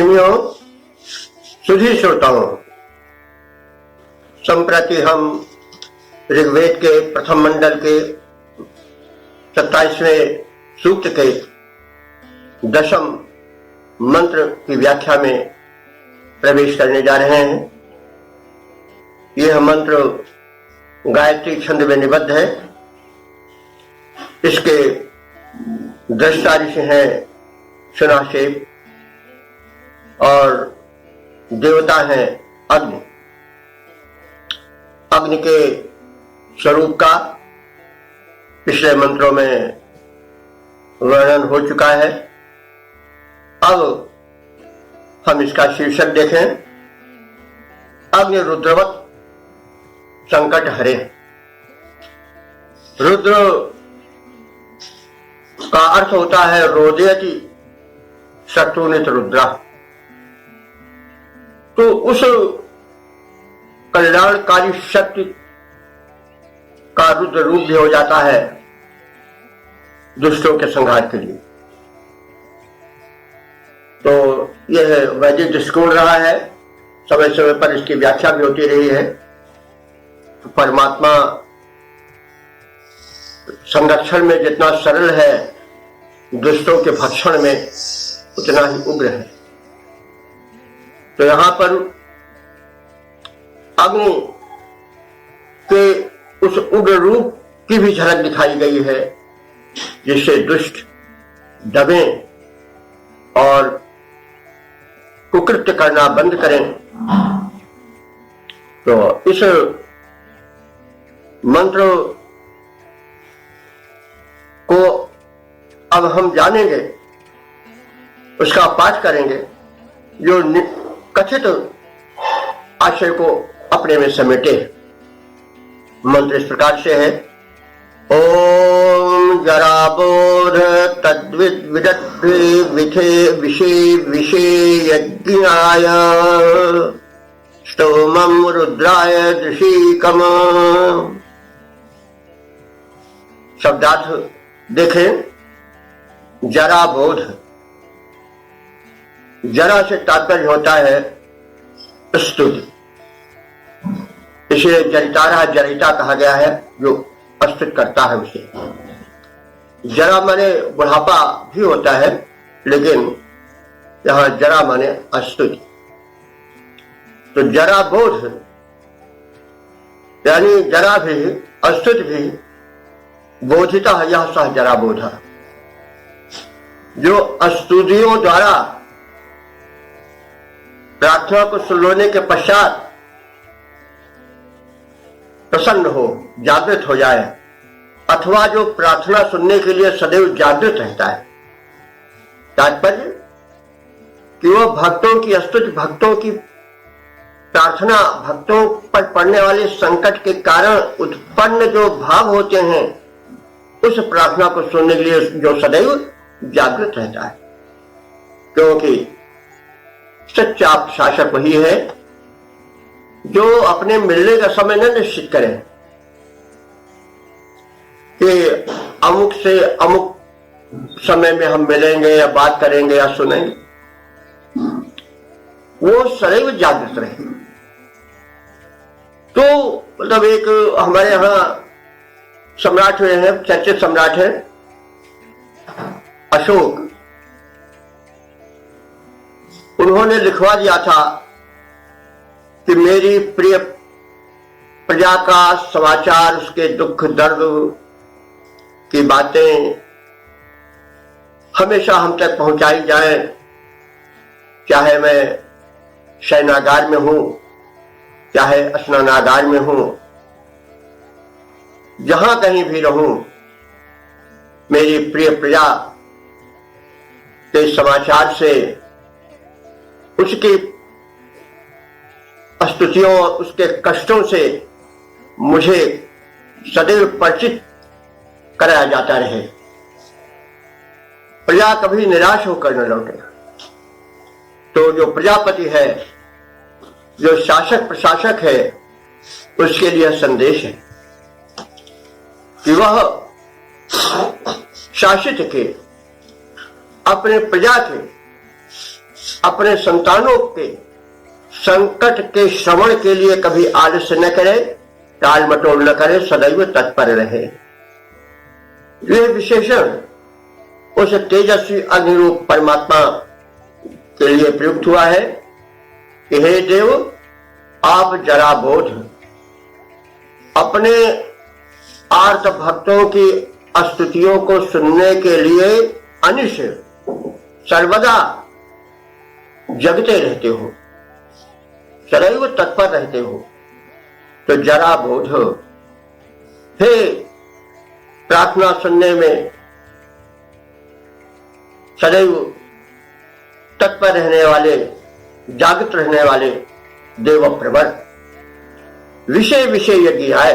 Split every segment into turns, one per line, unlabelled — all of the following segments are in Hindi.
प्रेमियों, सुधी श्रोताओं, संप्रति हम ऋग्वेद के प्रथम मंडल के 27वें सूक्त के 10th मंत्र की व्याख्या में प्रवेश करने जा रहे हैं। यह मंत्र गायत्री छंद में निबद्ध है। इसके दृष्टा ऋषि हैं सुनाशेप और देवता हैं अग्नि। अग्नि के स्वरूप का पिछले मंत्रों में वर्णन हो चुका है। अब हम इसका शीर्षक देखें, अग्नि रुद्रवत संकट हरे। रुद्र का अर्थ होता है रोदयति शत्रुनित रुद्रा। तो उस कल्याणकारी शक्ति का रुद्र रूप भी हो जाता है दुष्टों के संहार के लिए। तो यह वैदिक दृष्टिकोण रहा है, समय समय पर इसकी व्याख्या भी होती रही है। तो परमात्मा संरक्षण में जितना सरल है, दुष्टों के भक्षण में उतना ही उग्र है। तो यहां पर अग्नि के उस उग्र रूप की भी झलक दिखाई गई है, जिससे दुष्ट दबें और कुकृत्य करना बंद करें। तो इस मंत्र को अब हम जानेंगे, उसका पाठ करेंगे, जो कथित आशय को अपने में समेटे। मंत्र इस प्रकार से है, ओम जराबोध तद्विद विदद्भि विथे विषे विषे यज्ञाय स्तोमं रुद्राय दृशीकम। शब्दार्थ देखें। जराबोध, जरा से तात्पर्य होता है स्तुति। इसे जरितारा जरिता कहा गया है, जो प्रस्तुत करता है उसे। जरा माने बुढ़ापा भी होता है, लेकिन यहां जरा माने अस्तुति। तो जरा बोध यानी जरा भी अस्तुति भी बोधिता है, यह सह जरा बोधा। जो स्तुतियों द्वारा प्रार्थना को सुनने के पश्चात प्रसन्न हो, जागृत हो जाए, अथवा जो प्रार्थना सुनने के लिए सदैव जागृत रहता है। तात्पर्य कि वह भक्तों की स्तुति, भक्तों की प्रार्थना, भक्तों पर पड़ने वाले संकट के कारण उत्पन्न जो भाव होते हैं, उस प्रार्थना को सुनने के लिए जो सदैव जागृत रहता है। क्योंकि सच्चा शासक वही है जो अपने मिलने का समय न निश्चित करे कि अमुक से अमुक समय में हम मिलेंगे या बात करेंगे या सुनेंगे। वो सदैव जागृत रहे। तो मतलब एक हमारे यहां सम्राट हुए हैं, चर्चित सम्राट है अशोक। उन्होंने लिखवा दिया था कि मेरी प्रिय प्रजा का समाचार, उसके दुख दर्द की बातें हमेशा हम तक पहुंचाई जाए, चाहे मैं शयनागार में हूं, चाहे स्नानागार में हूं, जहां कहीं भी रहूं, मेरी प्रिय प्रजा के समाचार से, उसकी स्तुतियों, उसके कष्टों से मुझे सदैव परिचित कराया जाता रहे। प्रजा कभी निराश होकर न लौटे। तो जो प्रजापति है, जो शासक प्रशासक है, उसके लिए संदेश है कि वह शासित के, अपने प्रजा के अपने संतानों के संकट के श्रवण के लिए कभी आलस्य न करे, टाल मटोल न करे, सदैव तत्पर रहे। यह विशेषण उस तेजस्वी अग्निरूप परमात्मा के लिए प्रयुक्त हुआ है कि हे देव, आप जरा बोध अपने आर्त भक्तों की स्तुतियों को सुनने के लिए अनिश सर्वदा जगते रहते हो, सदैव तत्पर रहते हो, तो जरा बोध हे प्रार्थना सुनने में सदैव तत्पर रहने वाले, जागृत रहने वाले देव प्रवर, विषय विषय यज्ञ आए।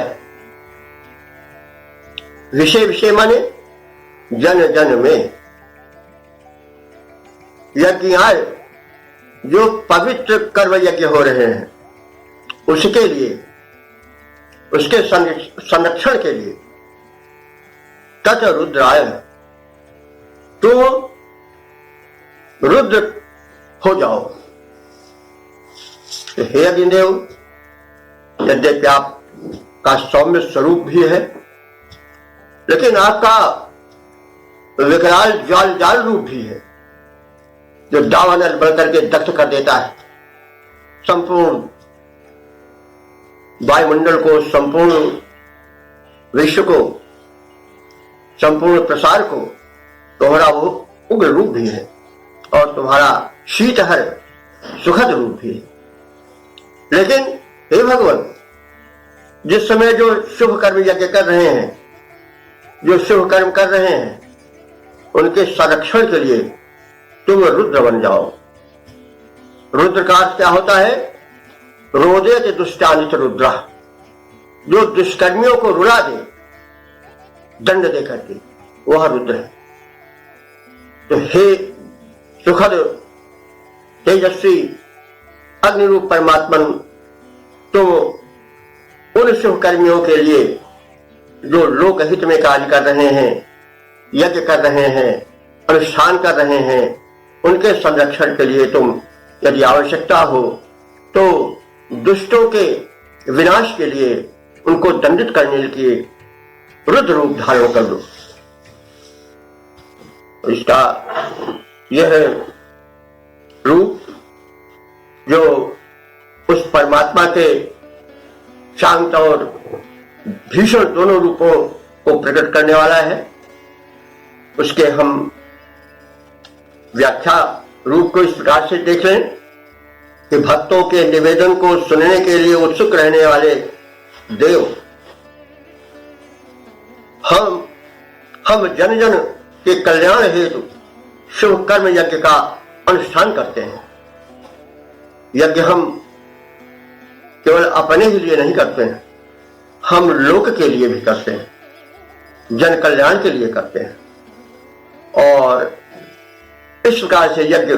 विषय विषय माने जन जन में यज्ञ आए, जो पवित्र कर्म यज्ञ हो रहे हैं उसके लिए, उसके संरक्षण के लिए तत् रुद्राय, तो रुद्र हो जाओ। हे अग्निदेव, यद्यपि आपका सौम्य स्वरूप भी है, लेकिन आपका विकराल ज्वाल जाल रूप भी है, जो दावानल बढ़ करके दग्ध कर देता है संपूर्ण वायुमंडल को, संपूर्ण विश्व को, संपूर्ण प्रसार को। तुम्हारा वो उग्र रूप भी है और तुम्हारा शीतहर सुखद रूप भी है। लेकिन हे भगवान, जिस समय जो शुभ कर्म यज्ञ कर रहे हैं, जो शुभ कर्म कर रहे हैं, उनके संरक्षण के लिए तुम रुद्र बन जाओ। रुद्र का अर्थ क्या होता है? रोदे दुष्टानित रुद्र, जो दुष्कर्मियों को रुला दे, दंड दे करके, वह रुद्र है। तो हे सुखद तेजस्वी अग्निरूप परमात्मन, तुम उन शुभ कर्मियों के लिए जो लोकहित में कार्य कर रहे हैं, यज्ञ कर रहे हैं, अनुष्ठान कर रहे हैं, उनके संरक्षण के लिए तुम यदि आवश्यकता हो तो दुष्टों के विनाश के लिए, उनको दंडित करने के लिए रुद्र रूप धारण कर दो। इसका यह रूप जो उस परमात्मा के शांत और भीषण दोनों रूपों को प्रकट करने वाला है, उसके हम व्याख्या रूप को इस प्रकार से देख लें कि भक्तों के निवेदन को सुनने के लिए उत्सुक रहने वाले देव, हम जन जन के कल्याण हेतु शुभ कर्म यज्ञ का अनुष्ठान करते हैं। यज्ञ हम केवल अपने ही लिए नहीं करते हैं, हम लोक के लिए भी करते हैं, जन कल्याण के लिए करते हैं। और इस प्रकार से यज्ञ,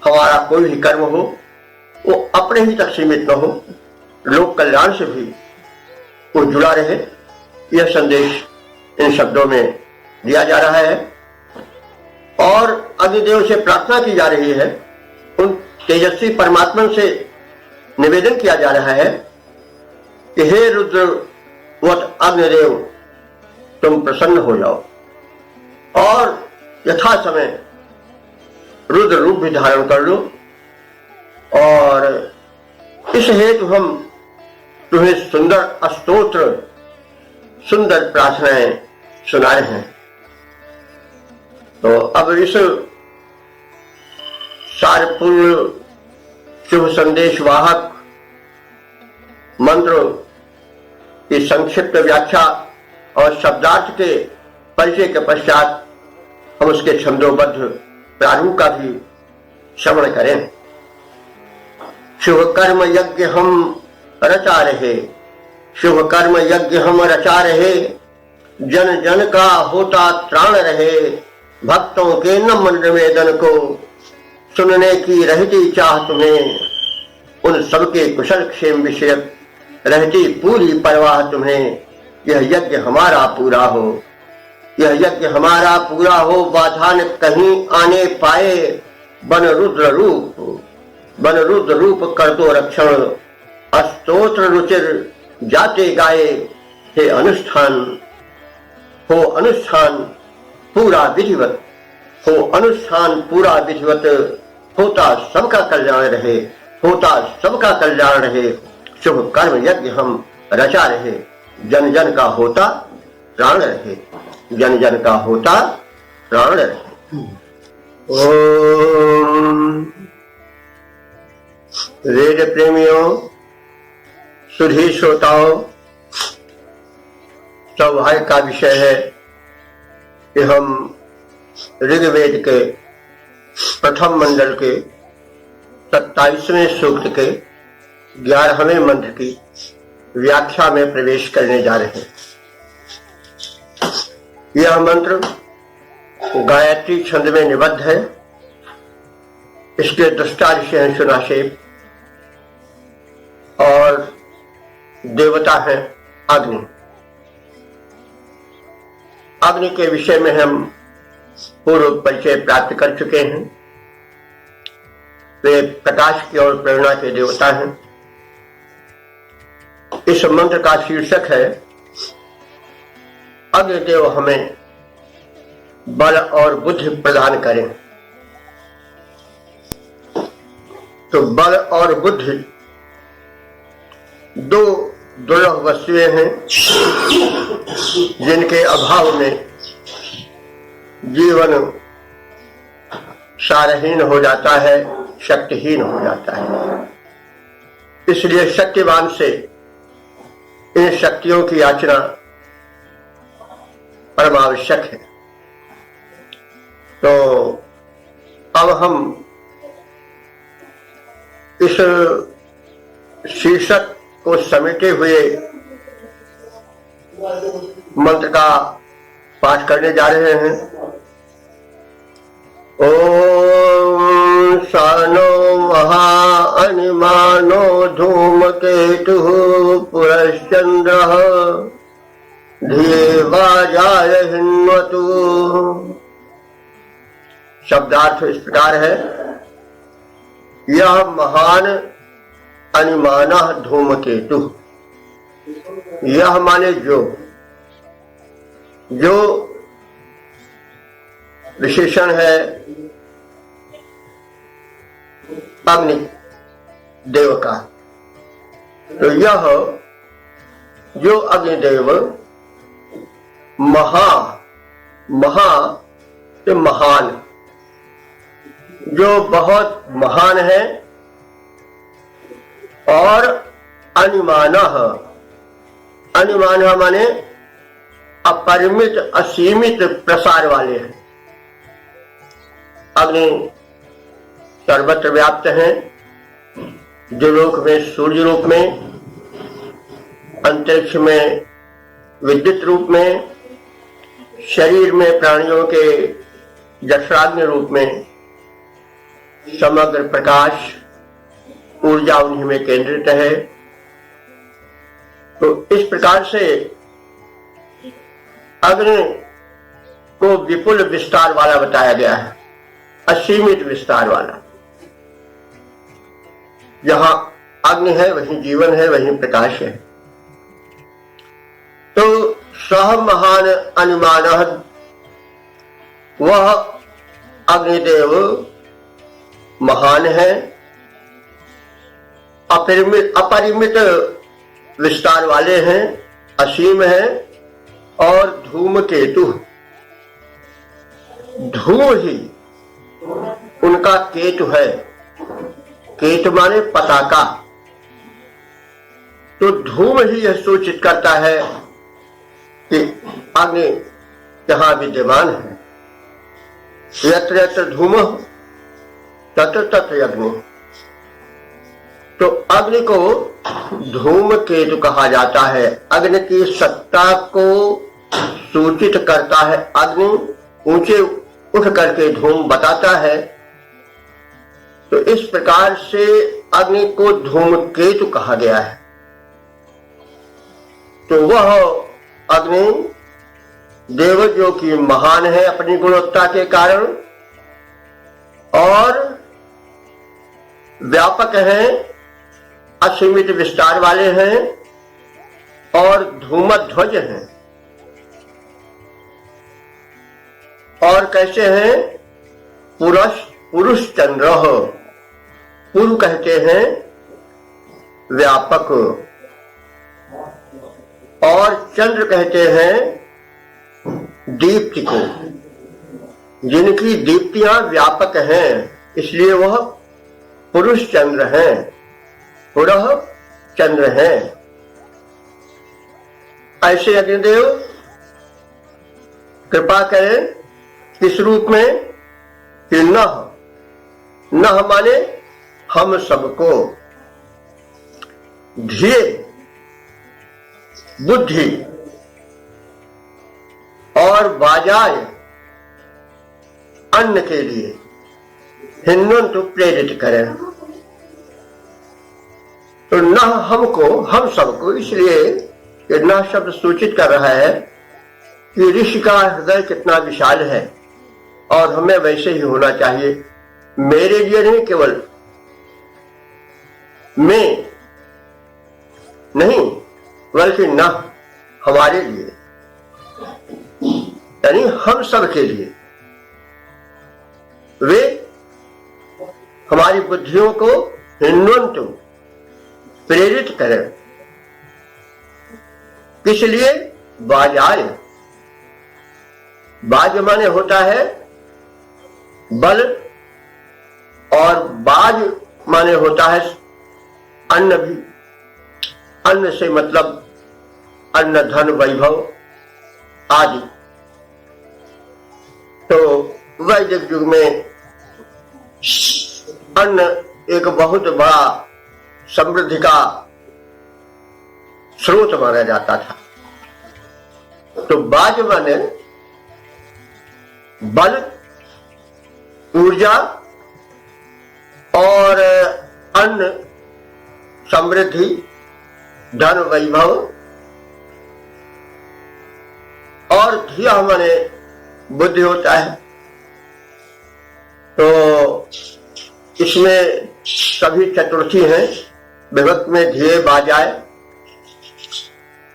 हमारा कोई भी कर्म हो वो अपने ही तक सीमित न हो, लोक कल्याण से भी वो जुड़ा रहे, यह संदेश इन शब्दों में दिया जा रहा है। और अग्निदेव से प्रार्थना की जा रही है, उन तेजस्वी परमात्मा से निवेदन किया जा रहा है कि हे रुद्र वत अग्निदेव, तुम प्रसन्न हो जाओ और यथा समय रुद्र रूप भी धारण कर लो। और इस हेतु हम तुम्हें सुंदर स्तोत्र, सुंदर प्रार्थनाएं सुनाए हैं। तो अब इस सारपूर्ण शुभ संदेश वाहक मंत्र की संक्षिप्त व्याख्या और शब्दार्थ के परिचय के पश्चात हम उसके छंदोबद्ध प्रारूप का भी श्रवण करें। शुभ कर्म यज्ञ हम रचा रहे, शुभ कर्म यज्ञ हम रचा रहे, जन जन का होता त्राण रहे, भक्तों के नम्र निवेदन को सुनने की रहती चाह तुम्हें, उन सबके कुशल क्षेम विषयक रहती पूरी परवाह तुम्हें। यह यज्ञ हमारा पूरा हो, यह यज्ञ हमारा पूरा हो, बाधा न कहीं आने पाए, बन रुद्र रूप कर दो रक्षण, अस्तोत्र रुचिर जाते गाए, हे अनुष्ठान हो अनुष्ठान पूरा विधिवत, हो अनुष्ठान पूरा विधिवत, होता सबका कल्याण रहे, होता सबका कल्याण रहे, शुभ कर्म यज्ञ हम रचा रहे, जन जन का होता प्राण रहे, जन जन का होता प्राण रहे। ओम। वेद प्रेमियों, सुधी श्रोताओं, सौभाग्य का विषय है कि हम ऋग्वेद के प्रथम मंडल के 27वें सूक्त के 11वें मंत्र की व्याख्या में प्रवेश करने जा रहे हैं। यह मंत्र गायत्री छंद में निबद्ध है। इसके दृष्टा ऋषि हैं सुनाशेप और देवता है अग्नि। अग्नि के विषय में हम पूर्व परिचय प्राप्त कर चुके हैं। वे प्रकाश की और प्रेरणा के देवता हैं। इस मंत्र का शीर्षक है अग्निदेव हमें बल और बुद्धि प्रदान करें। तो बल और बुद्धि दो दुर्लभ वस्तुएं हैं जिनके अभाव में जीवन सारहीन हो जाता है, शक्तिहीन हो जाता है। इसलिए शक्तिवान से इन शक्तियों की याचना परम आवश्यक है। तो अब हम इस शीर्षक को समेटे हुए मंत्र का पाठ करने जा रहे हैं। ओम सानो महा अनिमानो धूमकेतु पुरश्चंद्रः धीवाजाय हिन्वतु। शब्दार्थ इस प्रकार है, यह महान अनिमाना धूमकेतु। यह माने जो विशेषण है अग्नि देव का। तो यह जो अग्निदेव महा से महान, जो बहुत महान है, और अनिमानः माने अपरिमित असीमित प्रसार वाले हैं। अग्नि सर्वत्र व्याप्त हैं, द्युलोक में सूर्य रूप में, अंतरिक्ष में विद्युत रूप में, शरीर में प्राणियों के जठराग्नि रूप में, समग्र प्रकाश ऊर्जा उन्हीं में केंद्रित है। तो इस प्रकार से अग्नि को विपुल विस्तार वाला बताया गया है, असीमित विस्तार वाला। जहां अग्नि है वहीं जीवन है, वहीं प्रकाश है। तो सह महान अनिमानः, वह अग्निदेव महान है, अपरिमित विस्तार वाले हैं, असीम है, और धूमकेतु, धूम ही उनका केतु है। केतु माने पताका। तो धूम ही यह सूचित करता है कि अग्नि यहां विद्यमान है। यत्र यत्र धूम तत्र तत्र अग्नि। तो अग्नि को धूम केतु कहा जाता है। अग्नि की सत्ता को सूचित करता है। अग्नि ऊंचे उठ करके धूम बताता है। तो इस प्रकार से अग्नि को धूमकेतु कहा गया है। तो वह अग्नि देव जो कि महान है अपनी गुणवत्ता के कारण, और व्यापक हैं, असीमित विस्तार वाले हैं और धूमध्वज हैं। और कैसे हैं? पुरुष चंद्र, पुरु कहते हैं व्यापक, और चंद्र कहते हैं दीप्ति को। जिनकी दीप्तियां व्यापक हैं इसलिए वह पुरुष चंद्र हैं, पुरः चंद्र हैं। ऐसे अग्निदेव कृपा करें किस रूप में? कि नह माने हम सबको, ध्येय बुद्धि और बाजाय अन्न के लिए हिन्नंतु प्रेरित करें। तो न हमको, हम सबको, इसलिए कि न शब्द सूचित कर रहा है कि ऋषि का हृदय कितना विशाल है और हमें वैसे ही होना चाहिए। मेरे लिए नहीं, केवल मैं नहीं बल्कि न हमारे लिए, यानी हम सब के लिए। वे हमारी बुद्धियों को हिन्नंतु प्रेरित करें। किस लिए? बाजाय। बाज माने होता है बल, और बाज माने होता है अन्न भी। अन्न से मतलब अन्न, धन, वैभव आदि। तो वैदिक युग में अन्न एक बहुत बड़ा समृद्धि का स्रोत माना जाता था। तो बाज माने बल, ऊर्जा और अन्न, समृद्धि, धन, वैभव, और धिया माने बुद्धि होता है। तो इसमें सभी चतुर्थी हैं, विभक्त में ध्येय बाजाय।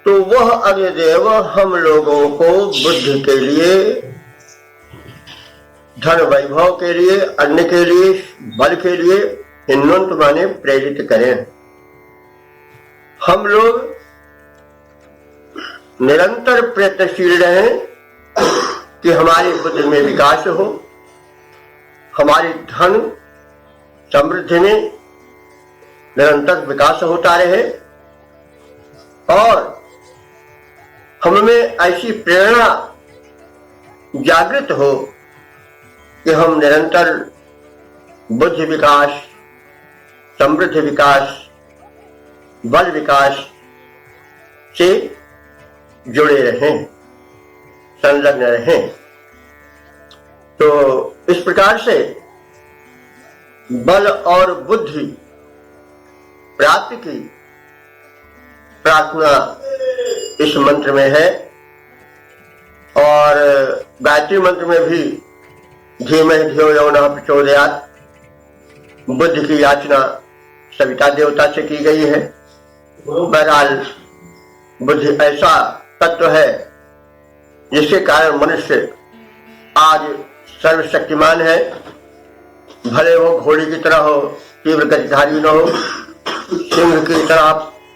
तो वह अग्निदेव हम लोगों को बुद्धि के लिए, धन वैभव के लिए, अन्न के लिए, बल के लिए हिन्नंतु माने प्रेरित करें। हम लोग निरंतर प्रयत्नशील रहें कि हमारी बुद्धि में विकास हो, हमारी धन समृद्धि में निरंतर विकास होता रहे, और हमें ऐसी प्रेरणा जागृत हो कि हम निरंतर बुद्धि विकास, समृद्धि विकास, बल विकास से जुड़े रहें, संलग्न रहें। तो इस प्रकार से बल और बुद्धि प्राप्ति की प्रार्थना इस मंत्र में है। और गायत्री मंत्र में भी धीमहि धियो यो नः प्रचोदयात् बुद्धि की याचना सविता देवता से की गई है। बहरहाल बुद्धि ऐसा तत्व है जिसके कारण मनुष्य आज सर्वशक्तिमान है। भले वो घोड़ी की तरह हो, तीव्र गतिधारी न हो, सिंह की तरह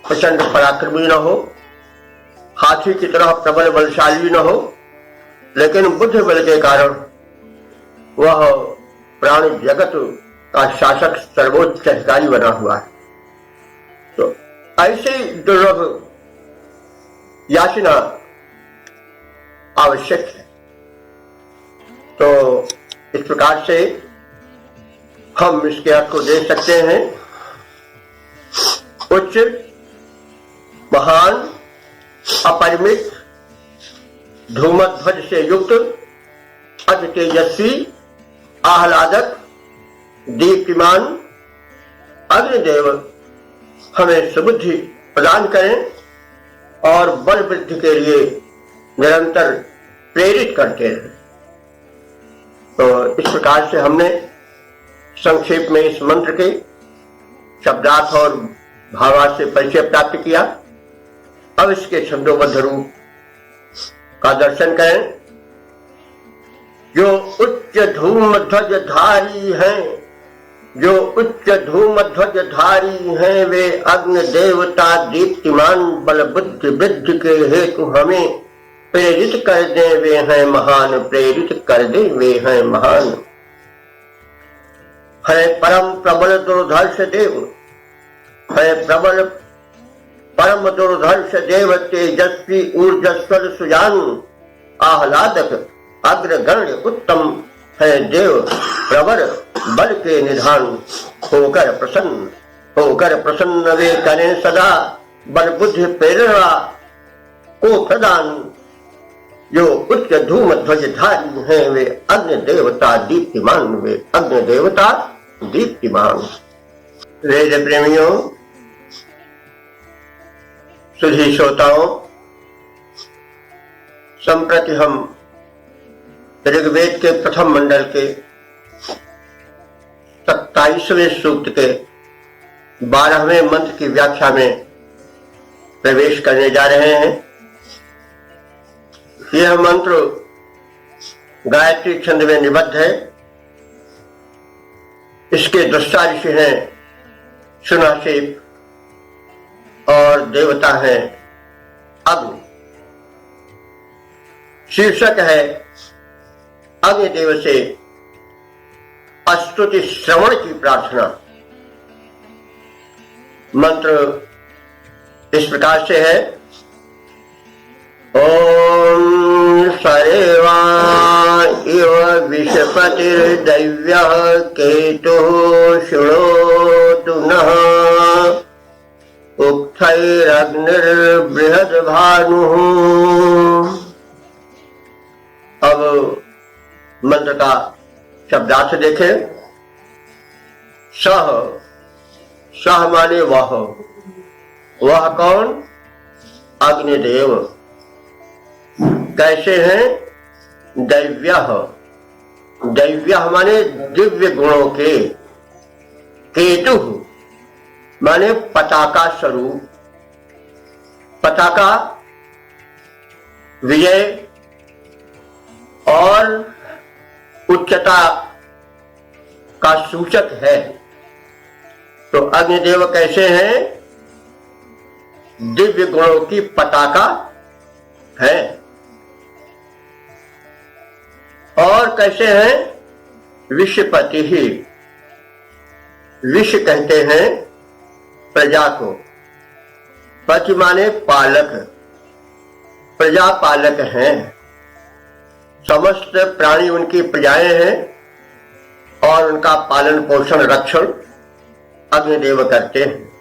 प्रचंड पराक्रमी न हो, हाथी की तरह प्रबल बलशाली न हो, लेकिन बुद्धि बल के कारण वह प्राणी जगत का शासक, सर्वोच्च अधिकारी बना हुआ है। तो ऐसे दुर्लभ याचना आवश्यक है। तो इस प्रकार से हम इसके अर्थ को देख सकते हैं। उच्च, महान, अपरिमित, धूमध्वज से युक्त, अति तेजस्वी, आह्लादक, दीप्तिमान अग्निदेव हमें सुबुद्धि प्रदान करें और बल वृद्धि के लिए निरंतर प्रेरित करते रहें। तो इस प्रकार से हमने संक्षेप में इस मंत्र के शब्दार्थ और भावार्थ से परिचय प्राप्त किया। अब इसके छंदोबद्ध रूप का दर्शन करें। जो उच्च धूम ध्वज धारी हैं, जो उच्च धूम ध्वज धारी हैं, वे अग्नि देवता दीप्तिमान बल बुद्धि वृद्धि के हेतु हमें प्रेरित कर दे, वे हैं महान, प्रेरित कर दे वे हैं महान। है परम प्रबल दुर्धर्ष देव, है प्रबल परम दुर्धर्ष देव, तेजस्वी ऊर्जस्वल सुजान, आह्लादक अग्रगण्य उत्तम है देव, प्रवर बल के निधान, होकर प्रसन्न वे करें सदा, बल बुद्धि प्रेरणा को प्रदान। जो उच्च धूम ध्वज धारी हैं, वे अग्नि देवता दीप्तिमान, वे अग्नि देवता दीप्तिमान। वेद प्रेमियों, सुधी श्रोताओं, संप्रति हम ऋग्वेद के प्रथम मंडल के 27वें सूक्त के 12वें मंत्र की व्याख्या में प्रवेश करने जा रहे हैं। यह मंत्र गायत्री छंद में निबद्ध है। इसके दृष्टा ऋषि हैं सुनासेप और देवता है अग्नि। शीर्षक है अग्निदेव से स्तुति श्रवण की प्रार्थना। मंत्र इस प्रकार से है। ओम सरेवा इव विषपतिर्दैव्यः केतुः शृणोतु नः, उक्थैरग्निर्बृहद्भानुः। अब मंत्र का शब्दार्थ देखें। सह माने वह कौन? अग्निदेव। कैसे हैं? दैव्यः, दैव्यः माने दिव्य गुणों के, केतु माने पताका स्वरूप। पताका विजय और उच्चता का सूचक है। तो अग्निदेव कैसे हैं? दिव्य गुणों की पताका है। और कैसे हैं? विषपति ही। विष कहते हैं प्रजा को। पति माने पालक, प्रजा पालक हैं। समस्त प्राणी उनकी प्रजाएं हैं और उनका पालन पोषण रक्षण अग्निदेव करते हैं।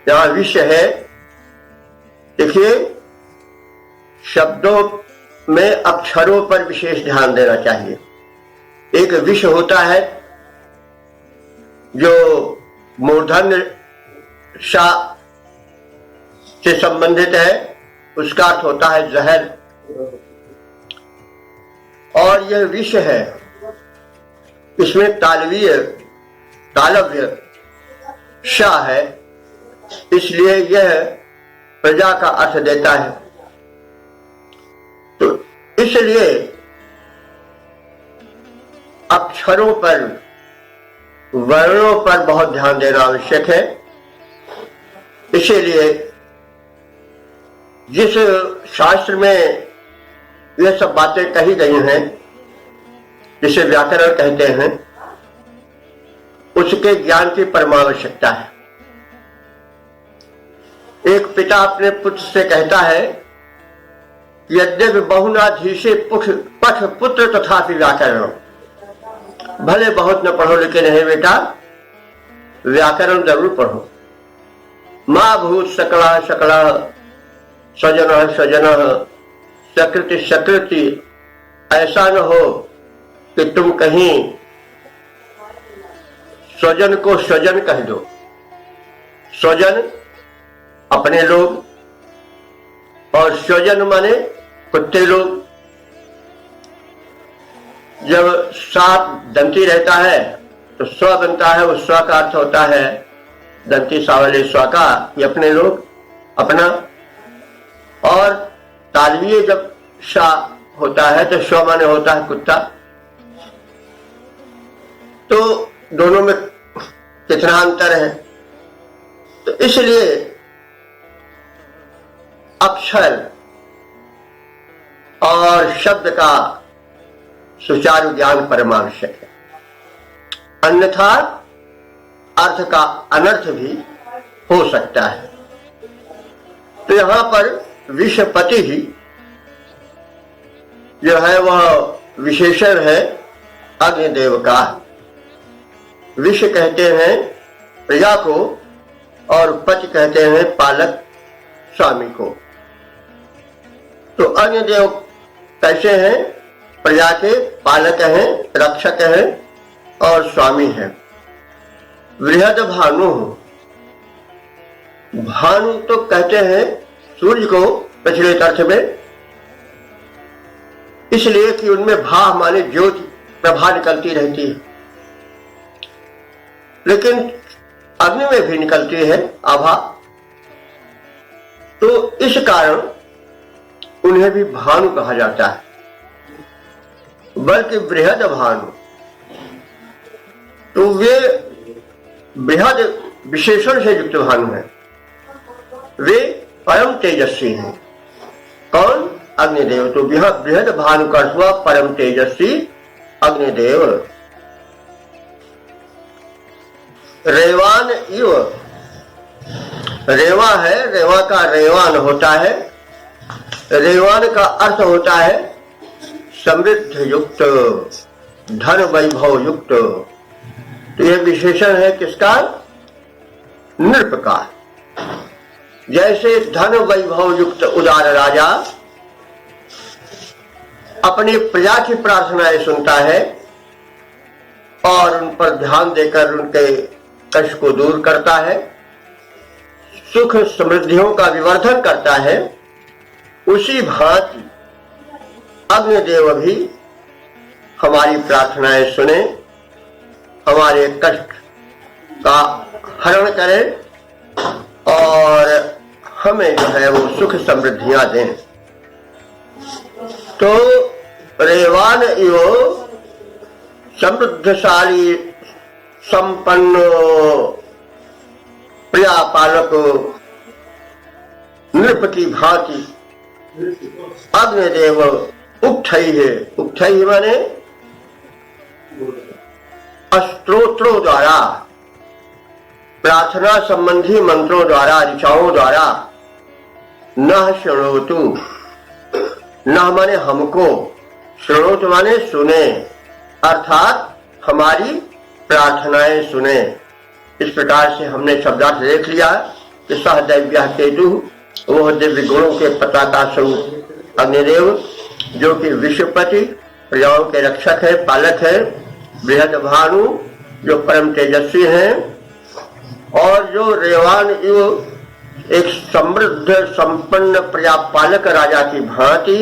यहां विष है। देखिए, शब्दों में अक्षरों पर विशेष ध्यान देना चाहिए। एक विष होता है जो मूर्धन्य शा से संबंधित है, उसका अर्थ होता है जहर। और यह विष है, इसमें तालव्य शा है, इसलिए यह प्रजा का अर्थ देता है। तो इसलिए अक्षरों पर, वर्णों पर बहुत ध्यान देना आवश्यक है। इसीलिए जिस शास्त्र में यह सब बातें कही गई हैं, जिसे व्याकरण कहते हैं, उसके ज्ञान की परमावश्यकता है। एक पिता अपने पुत्र से कहता है, यद्यपि बहुनाधीशे पठ पुत्र तथापि व्याकरण। भले बहुत न पढ़ो लेकिन है बेटा, व्याकरण जरूर पढ़ो। माँ भूत सकला सकला, स्वजन स्वजन, सकृति सकृति। ऐसा न हो कि तुम कहीं स्वजन को स्वजन कह दो। स्वजन अपने लोग, और स्वजन माने कुत्ते लोग। जब सांप दंती रहता है तो स्व बनता है, उस स्व का अर्थ होता है दंती सावले स्व का, ये अपने लोग, अपना। और तालवीय जब शा होता है तो स्व माने होता है कुत्ता। तो दोनों में कितना अंतर है, तो इसलिए अक्षर और शब्द का सुचारू ज्ञान परमावश्यक है, अन्यथा अर्थ का अनर्थ भी हो सकता है। तो यहां पर विषपति ही जो है वह विशेषण है अग्निदेव का। विष कहते हैं प्रजा को और पति कहते हैं पालक स्वामी को। तो अग्निदेव कैसे हैं? प्रजा के पालक हैं, रक्षक हैं और स्वामी हैं। बृहद भानु, भानु तो कहते हैं सूर्य को प्रचलित अर्थ में, इसलिए कि उनमें भा माने ज्योति, प्रभा निकलती रहती है। लेकिन अग्नि में भी निकलती है आभा, तो इस कारण उन्हें भी भानु कहा जाता है। बल्कि बृहद भानु, तो वे बृहद विशेषण से युक्त भानु है, वे परम तेजस्वी हैं। कौन? अग्निदेव। तो बृहद भानु का अर्थ हुआ परम तेजस्वी अग्निदेव। रेवान इव, रेवा है, रेवा का रेवान होता है। रेवान का अर्थ होता है समृद्ध युक्त, धन वैभव युक्त। तो यह विशेषण है किसका? नृप का। जैसे धन वैभव युक्त उदार राजा अपनी प्रजा की प्रार्थनाएं सुनता है और उन पर ध्यान देकर उनके कष्ट को दूर करता है, सुख समृद्धियों का विवर्धन करता है, उसी भांति अग्निदेव भी हमारी प्रार्थनाएं सुने, हमारे कष्ट का हरण करें और हमें जो है वो सुख समृद्धियां दें। तो रेवान इव समृद्धशाली संपन्न प्रिया पालक नृप की भांति अग्निदेव उक्थई है। उक्थई माने स्त्रोत्रों द्वारा, प्रार्थना संबंधी मंत्रों द्वारा, ऋचाओं द्वारा न शृणोतु, न माने हमको, शृणोतु माने सुने, अर्थात हमारी प्रार्थनाएं सुने। इस प्रकार से हमने शब्दार्थ देख लिया कि सहदैव्य केतु, वह दिव्य गुणों के पताका स्वरूप अग्निदेव, जो कि विश्वपति, प्रजाओं के रक्षक है, पालक है। बृहद भानु, जो परम तेजस्वी हैं। और जो रेवान इव, एक समृद्ध संपन्न प्रजा पालक राजा की भांति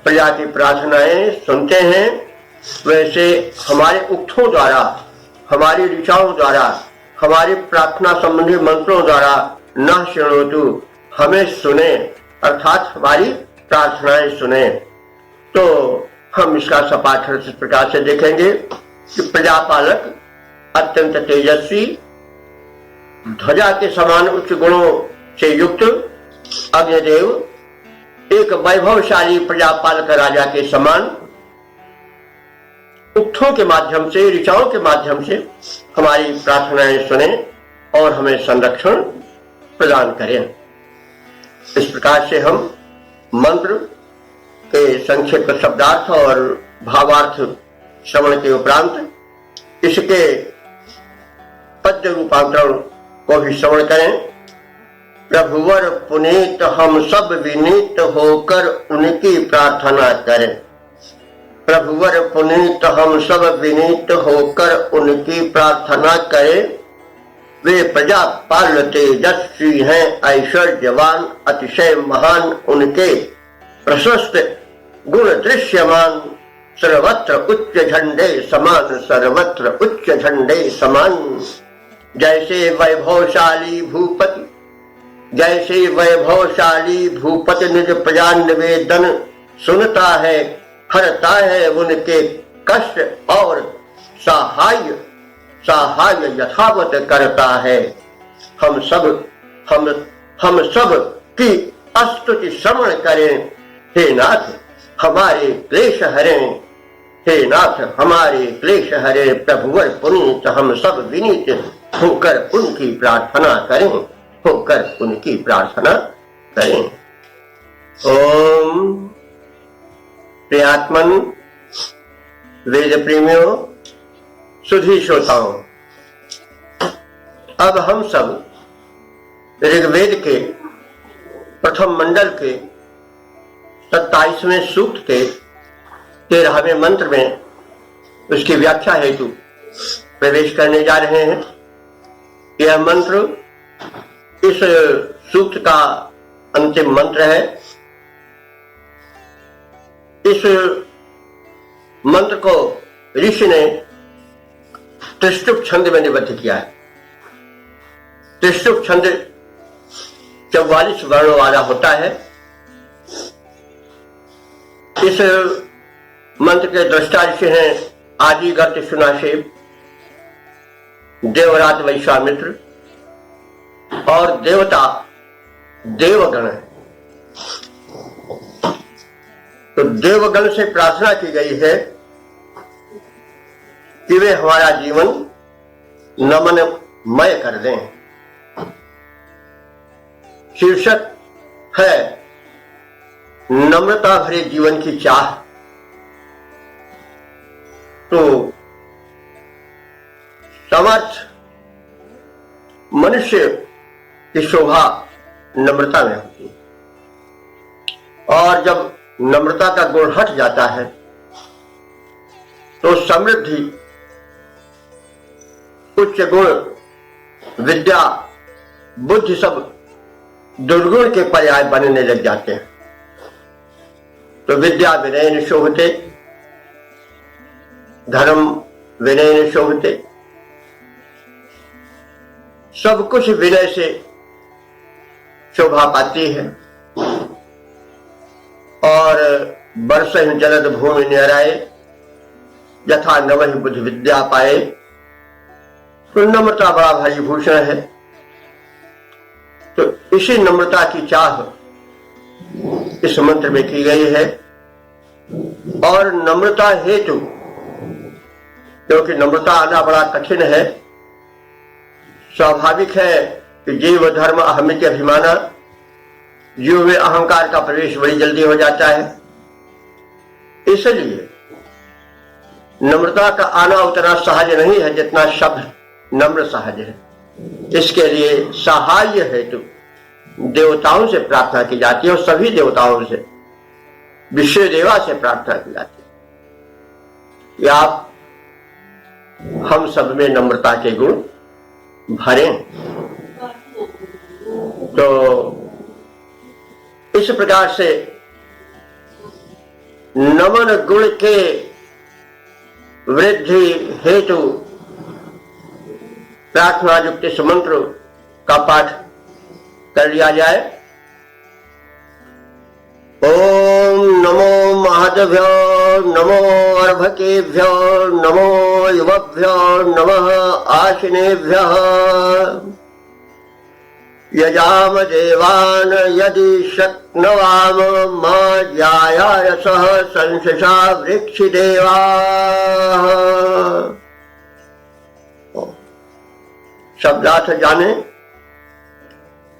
प्रजा की प्रार्थनाएं सुनते हैं, वैसे हमारे उक्तों द्वारा, हमारी ऋचाओं द्वारा, हमारी प्रार्थना संबंधी मंत्रों द्वारा न शृणोतु, हमें सुने, अर्थात हमारी प्रार्थनाएं सुने। तो हम इसका सपाठ इस प्रकार से देखेंगे कि प्रजापालक अत्यंत तेजस्वी, ध्वजा के समान उच्च गुणों से युक्त अग्निदेव एक वैभवशाली प्रजापालक राजा के समान उक्तों के माध्यम से, ऋचाओं के माध्यम से हमारी प्रार्थनाएं सुने और हमें संरक्षण प्रदान करें। इस प्रकार से हम मंत्र के संक्षिप्त शब्दार्थ और भावार्थ श्रवण के उपरांत इसके पद्य रूपांतरण को भी श्रवण करें। प्रभुवर पुनीत हम सब विनीत होकर उनकी प्रार्थना करें। प्रभुवर पुनीत हम सब विनीत होकर उनकी प्रार्थना करें। वे प्रजापाल तेजस्वी हैं, ऐश्वर्यवान, अतिशय महान, उनके प्रशस्त गुण दृश्यमान, सर्वत्र उच्च झंडे समान, सर्वत्र उच्च झंडे समान। जैसे वैभवशाली भूपति, जैसे वैभवशाली भूपति निज प्रजा निवेदन सुनता है, हरता है उनके कष्ट और सहाय यथावत करता है। हम सब की स्तुति श्रवण करें, हे नाथ हमारे क्लेश हरें, हे नाथ हमारे क्लेश हरे। प्रभुवर पुनीत हम सब विनीत होकर उनकी प्रार्थना करें, होकर उनकी प्रार्थना करें। ओम प्रियात्मन, वेद प्रेमियों, सुधी श्रोताओं, अब हम सब ऋग्वेद के प्रथम मंडल के 27वें सूक्त के 13वें मंत्र में उसकी व्याख्या हेतु प्रवेश करने जा रहे हैं। यह मंत्र इस सूक्त का अंतिम मंत्र है। इस मंत्र को ऋषि ने त्रिष्टुप छंद में निबद्ध किया है। त्रिष्टुप छंद 44 वर्णों वाला होता है। इस मंत्र के दृष्टा ऋषि हैं आदिगर्त सुनाशेव, देवरात वैश्वामित्र और देवता देवगण है। तो देवगण से प्रार्थना की गई है कि वे हमारा जीवन नमनमय कर दें। शीर्षक है नम्रता भरे जीवन की चाह। तो समर्थ मनुष्य की शोभा नम्रता में होती है, और जब नम्रता का गुण हट जाता है तो समृद्धि, उच्च गुण, विद्या, बुद्धि सब दुर्गुण के पर्याय बनने लग जाते हैं। तो विद्या विनयन शोभते, धर्म विनयन शोभते, सब कुछ विनय से शोभा पाती है। और बरसहि जलद भूमि न्याराय, यथा नवहि बुद्धि विद्या पाए। तो नम्रता बड़ा भारी भूषण है। तो इसी नम्रता की चाह इस मंत्र में की गई है। और नम्रता हेतु, क्योंकि नम्रता आना बड़ा कठिन है, स्वाभाविक है कि जीव धर्म अहमिति अभिमाना, जीव में अहंकार का प्रवेश बड़ी जल्दी हो जाता है। इसलिए नम्रता का आना उतना सहज नहीं है जितना शब्द नम्र सहज है। इसके लिए सहाय हेतु देवताओं से प्रार्थना की जाती है, और सभी देवताओं से, विश्व देवा से प्रार्थना की जाती है कि आप हम सब में नम्रता के गुण भरें। तो इस प्रकार से नमन गुण के वृद्धि हेतु प्रार्थना युक्त इस मंत्र का पाठ कर लिया जाए। ओम नमो महद्भ्यो नमो अर्भकेभ्यो नमो युवभ्यो नमः आशिनेभ्यः। यजाम देवान यदि शक्नवाम मा ज्यायासः संशसा वृक्षि देवाः। शब्दार्थ जाने।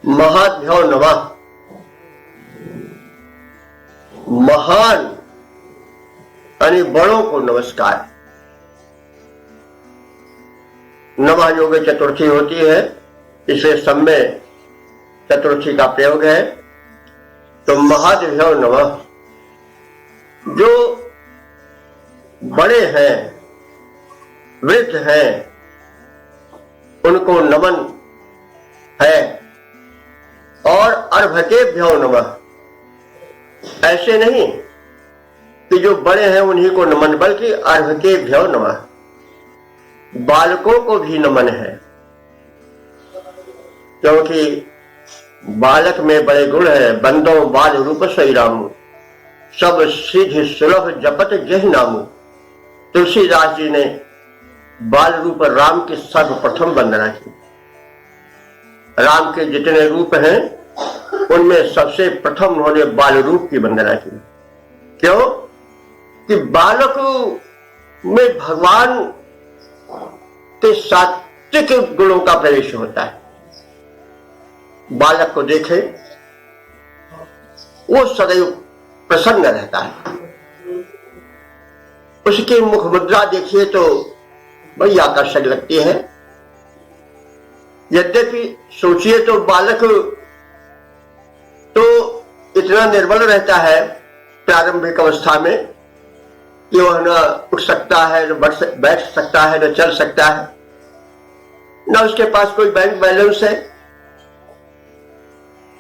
महाभ्यो नमः, महान यानी बड़ों को नमस्कार। नमः योग चतुर्थी होती है, इसे सब में चतुर्थी का प्रयोग है। तो महाभ्यो नमः, जो बड़े हैं, वृद्ध हैं, उनको नमन है। और अर्भकेभ्यो नमः, ऐसे नहीं कि जो बड़े हैं उन्हीं को नमन, बल्कि अर्भकेभ्यो नमः, बालकों को भी नमन है, क्योंकि बालक में बड़े गुण है। बंदो बाल रूप सही रामू, सब सिद्ध सुलभ जपत जहि नामू। तुलसीदास जी ने बाल रूप राम की सर्वप्रथम वंदना की। राम के जितने रूप हैं उनमें सबसे प्रथम उन्होंने बाल रूप की वंदना की। क्यों? कि बालक में भगवान के सात्विक गुणों का प्रवेश होता है। बालक को देखे वो सदैव प्रसन्न रहता है, उसकी मुख मुद्रा देखिए तो बड़ी आकर्षक लगती है। यद्यपि सोचिए तो बालक तो इतना निर्बल रहता है प्रारंभिक अवस्था में कि वह न उठ सकता है, न बैठ सकता है, न चल सकता है, न उसके पास कोई बैंक बैलेंस है,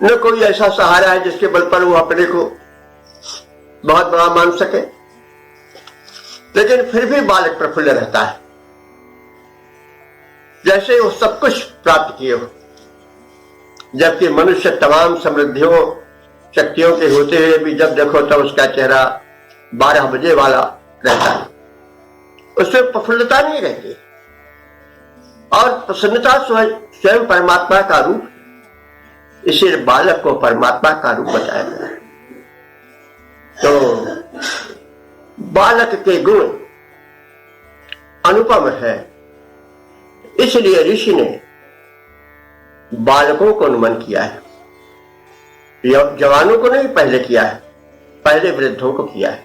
न कोई ऐसा सहारा है जिसके बल पर वो अपने को बहुत बड़ा मान सके। लेकिन फिर भी बालक प्रफुल्ल रहता है, जैसे वो सब कुछ प्राप्त किए हो। जबकि मनुष्य तमाम समृद्धियों शक्तियों के होते हुए भी जब देखो तब उसका चेहरा 12 बजे वाला रहता है, उसमें प्रफुल्लता नहीं रहती। और प्रसन्नता स्वयं परमात्मा का रूप, इसीलिए बालक को परमात्मा का रूप बताया गया है। तो बालक के गुण अनुपम है, इसलिए ऋषि ने बालकों को नमन किया है। जवानों को नहीं पहले किया है, पहले वृद्धों को किया है,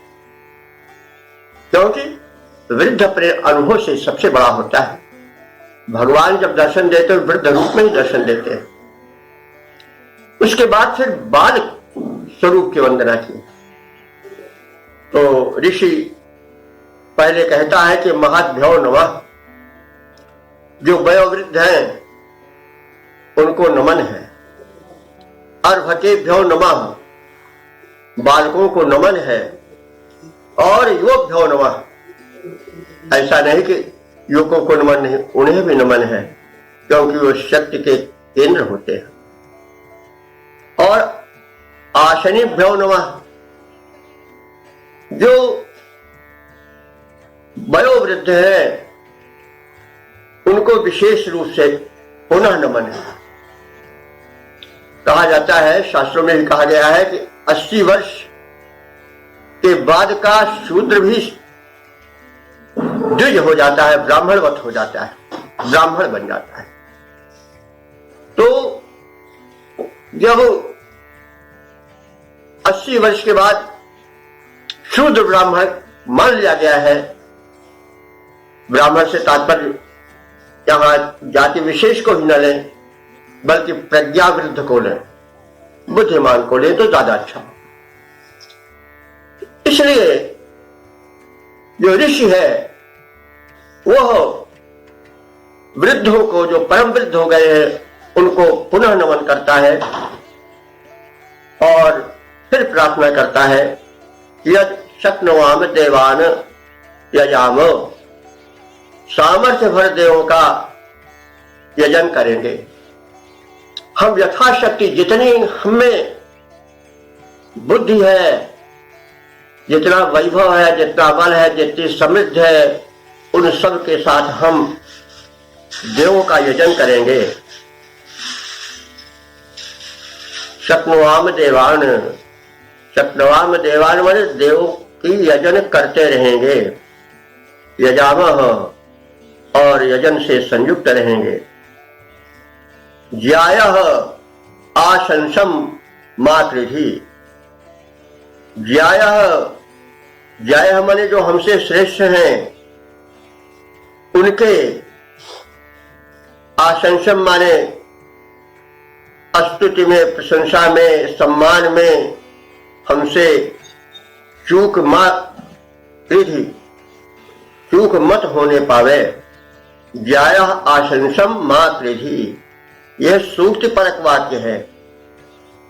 क्योंकि वृद्ध अपने अनुभव से सबसे बड़ा होता है। भगवान जब दर्शन देते हैं वृद्ध रूप में ही दर्शन देते हैं। उसके बाद फिर बाल स्वरूप की वंदना की। तो ऋषि पहले कहता है कि महद्भ्यो नमः, जो वयोवृद्ध हैं उनको नमन है। अर्भकेभ्यो नमः, बालकों को नमन है। और युवभ्यो नमः, ऐसा नहीं कि युवकों को नमन नहीं, उन्हें भी नमन है, क्योंकि वो शक्ति के केंद्र होते हैं। और आशनीभ्यो नमः, जो वयोवृद्ध है उनको विशेष रूप से पुनः नमन है। कहा जाता है, शास्त्रों में भी कहा गया है कि 80 वर्ष के बाद का शूद्र भी द्विज हो जाता है, ब्राह्मणवत हो जाता है, ब्राह्मण बन जाता है। तो जब 80 वर्ष के बाद शूद्र ब्राह्मण मान लिया गया है, ब्राह्मण से तात्पर्य यहां जाति विशेष को ही न लें, बल्कि प्रज्ञावृद्ध को लें, बुद्धिमान को लें तो ज्यादा अच्छा। इसलिए जो ऋषि है वह वृद्धों को, जो परम वृद्ध हो गए हैं, उनको पुनः नमन करता है और फिर प्रार्थना करता है, यद शक्नुवाम देवान यजाम, सामर्थ्य भर देवों का यजन करेंगे। हम यथाशक्ति जितनी हमें बुद्धि है, जितना वैभव है, जितना बल है, जितनी समृद्ध है, उन सब के साथ हम देवों का यजन करेंगे। शक्नुवाम देवान, शक्नुवाम देवान माने देवों की यजन करते रहेंगे। यजामह, और यजन से संयुक्त रहेंगे। ज्यायः आशंसम मातृधि, ज्यायः, ज्यायः माने जो हमसे श्रेष्ठ हैं उनके, आशंसम माने स्तुति में, प्रशंसा में, सम्मान में हमसे चूक मत होने पावे। ज्यायः आशंसम मातृधि, यह सूक्ति परक वाक्य है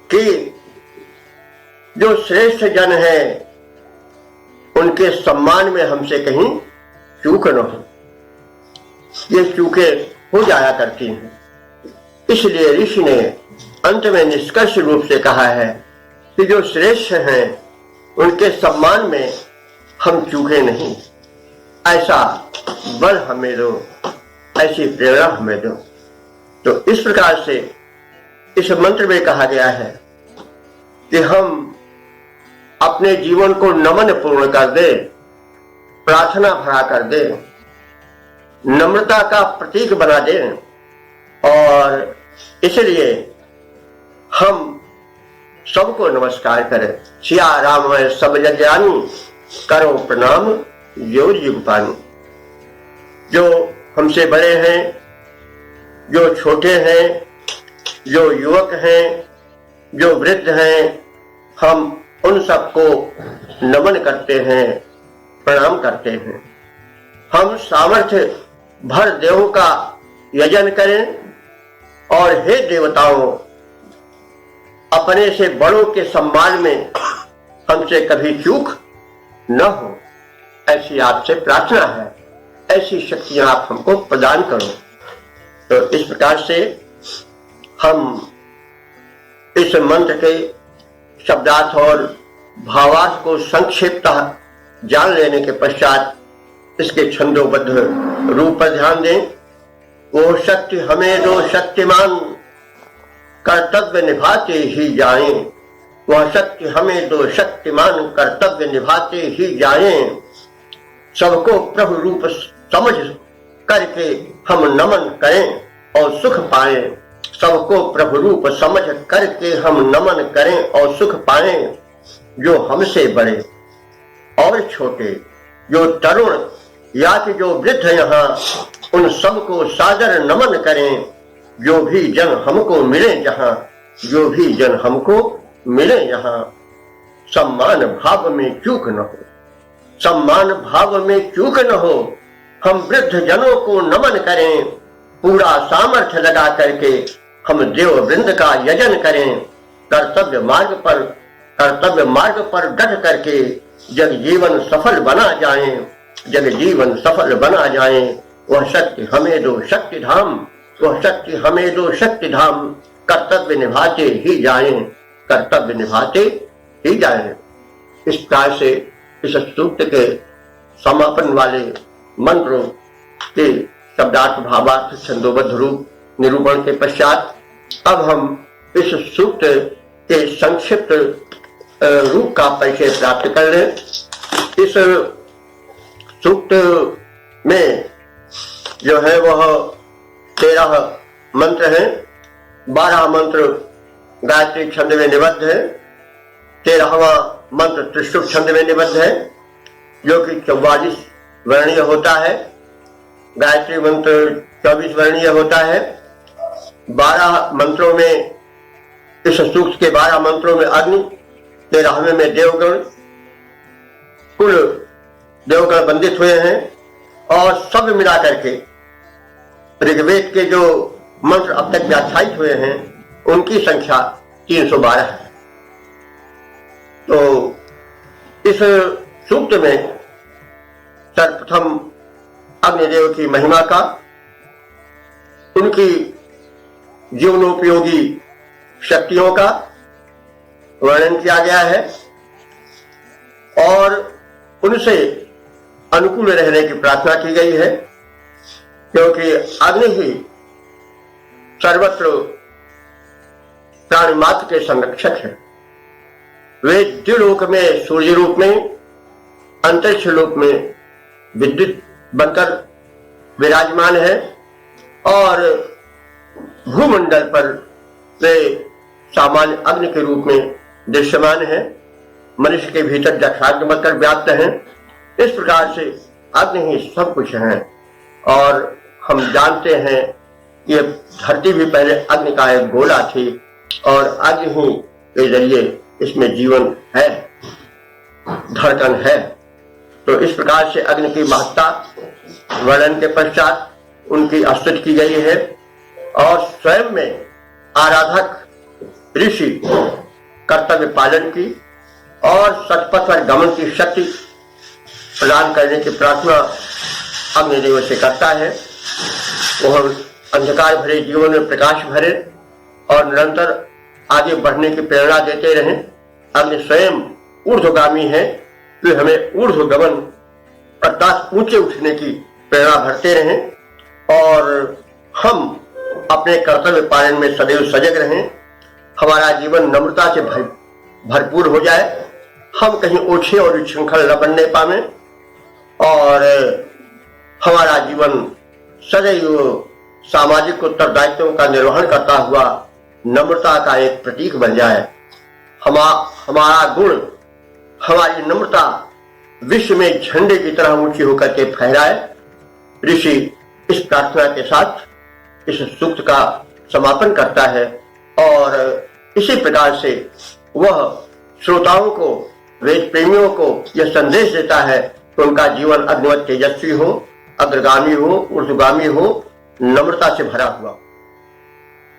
कि जो श्रेष्ठ जन है उनके सम्मान में हमसे कहीं चूक न हो। ये चूकें हो जाया करती हैं, इसलिए ऋषि ने अंत में निष्कर्ष रूप से कहा है कि जो श्रेष्ठ हैं उनके सम्मान में हम चूके नहीं। ऐसा बल हमें दो, ऐसी प्रेरणा हमें दो। तो इस प्रकार से इस मंत्र में कहा गया है कि हम अपने जीवन को नमन पूर्ण कर दे, प्रार्थना भरा कर दे, नम्रता का प्रतीक बना दे, और इसलिए हम सबको नमस्कार करें। सिया राम है सब जग जानी, करो प्रणाम जो युग पानी। जो हमसे बड़े हैं, जो छोटे हैं, जो युवक हैं, जो वृद्ध हैं, हम उन सबको नमन करते हैं, प्रणाम करते हैं। हम सामर्थ्य भर देवों का यजन करें और हे देवताओं, अपने से बड़ों के सम्मान में हमसे कभी चूक न हो, ऐसी आपसे प्रार्थना है। ऐसी शक्तियां आप हमको प्रदान करो। तो इस प्रकार से हम इस मंत्र के शब्दार्थ और भावार्थ को संक्षिप्त जान लेने के पश्चात इसके छंदोबद्ध रूप पर ध्यान दें। वो शक्ति हमें दो शक्तिमान, कर्तव्य निभाते ही जाएं। वह शक्ति हमें दो शक्तिमान, कर्तव्य निभाते ही जाएं। सबको प्रभु रूप समझ करके हम नमन करें और सुख पाएं। सबको प्रभु रूप समझ करके हम नमन करें और सुख पाएं। जो हमसे बड़े और छोटे, जो तरुण या कि जो वृद्ध यहाँ, उन सबको सादर नमन करें। जो भी जन हमको मिले जहाँ, जो भी जन हमको मिले यहाँ, सम्मान भाव में चूक न हो, सम्मान भाव में चूक न हो। हम वृद्ध जनों को नमन करें, पूरा सामर्थ्य लगा करके हम देव वृंद का यजन करें। कर्तव्य मार्ग पर डट करके जग जीवन सफल बना जाएं, जग जीवन सफल बना जाएं। वह शक्ति हमें दो शक्ति धाम, वह शक्ति हमें दो शक्ति धाम। कर्तव्य निभाते ही जाएं, कर्तव्य निभाते ही जाएं। इस प्रकार से इस सूक्त के समापन वाले मंत्रों के शब्दार्थ भावार्थ छंदोबद्ध रूप निरूपण के पश्चात अब हम इस सूक्त के संक्षिप्त रूप का परिचय प्राप्त कर लें। इस सूक्त में जो है वह 13 मंत्र हैं। 12 मंत्र गायत्री छंद में निबद्ध है, 13वां मंत्र त्रिशुभ छंद में निबद्ध है, जो कि 44 वर्णीय होता है। गायत्री मंत्र 24 वर्णीय होता है। 12 मंत्रों में, इस सूक्त के 12 मंत्रों में अग्नि, 13वें में देवगण, कुल देवगण बंदित हुए हैं। और सब मिला करके ऋग्वेद के जो मंत्र अब तक व्याख्यायित हुए हैं उनकी संख्या 312 है। तो इस सूक्त में सर्वप्रथम अग्निदेव की महिमा का, उनकी जीवनोपयोगी शक्तियों का वर्णन किया गया है और उनसे अनुकूल रहने की प्रार्थना की गई है, क्योंकि अग्नि ही सर्वत्र प्राणी मात्र के संरक्षक है। वे द्युलोक में सूर्य रूप में, अंतरिक्ष लोक में विद्युत बनकर विराजमान है और भूमंडल पर वे सामान्य अग्नि के रूप में दृश्यमान है। मनुष्य के भीतर जठाग्नि बनकर व्याप्त है। इस प्रकार से अग्नि ही सब कुछ है और हम जानते हैं कि धरती भी पहले अग्नि का एक गोला थी और अग्नि ही के जरिए इसमें जीवन है, धड़कन है। तो इस प्रकार से अग्नि की महत्ता वर्णन के पश्चात उनकी स्तुति की गई है और स्वयं में आराधक ऋषि कर्तव्य पालन की और सतपथ पर गमन की शक्ति प्रदान करने की प्रार्थना अग्निदेव से करता है। वह अंधकार भरे जीवन में प्रकाश भरे और निरंतर आगे बढ़ने की प्रेरणा देते रहें। अग्नि स्वयं ऊर्ध्वगामी है, वे हमें ऊर्ध्वगमन अर्थात ऊंचे उठने की प्रेरणा भरते रहें और हम अपने कर्तव्य पालन में सदैव सजग रहें। हमारा जीवन नम्रता से भरपूर हो जाए, हम कहीं ओछे और विशृंखल न बनने पावे और हमारा जीवन सदैव सामाजिक उत्तरदायित्वों का निर्वहन करता हुआ नम्रता का एक प्रतीक बन जाए। हमारा गुण, हमारी नम्रता विश्व में झंडे की तरह ऊंची होकर के फहराए। ऋषि इस प्रार्थना के साथ इस सूक्त का समापन करता है और इसी प्रकार से वह श्रोताओं को, वेद प्रेमियों को यह संदेश देता है कि उनका जीवन अग्निवत तेजस्वी हो, अग्रगामी हो, ऊर्ध्वगामी हो, नम्रता से भरा हुआ।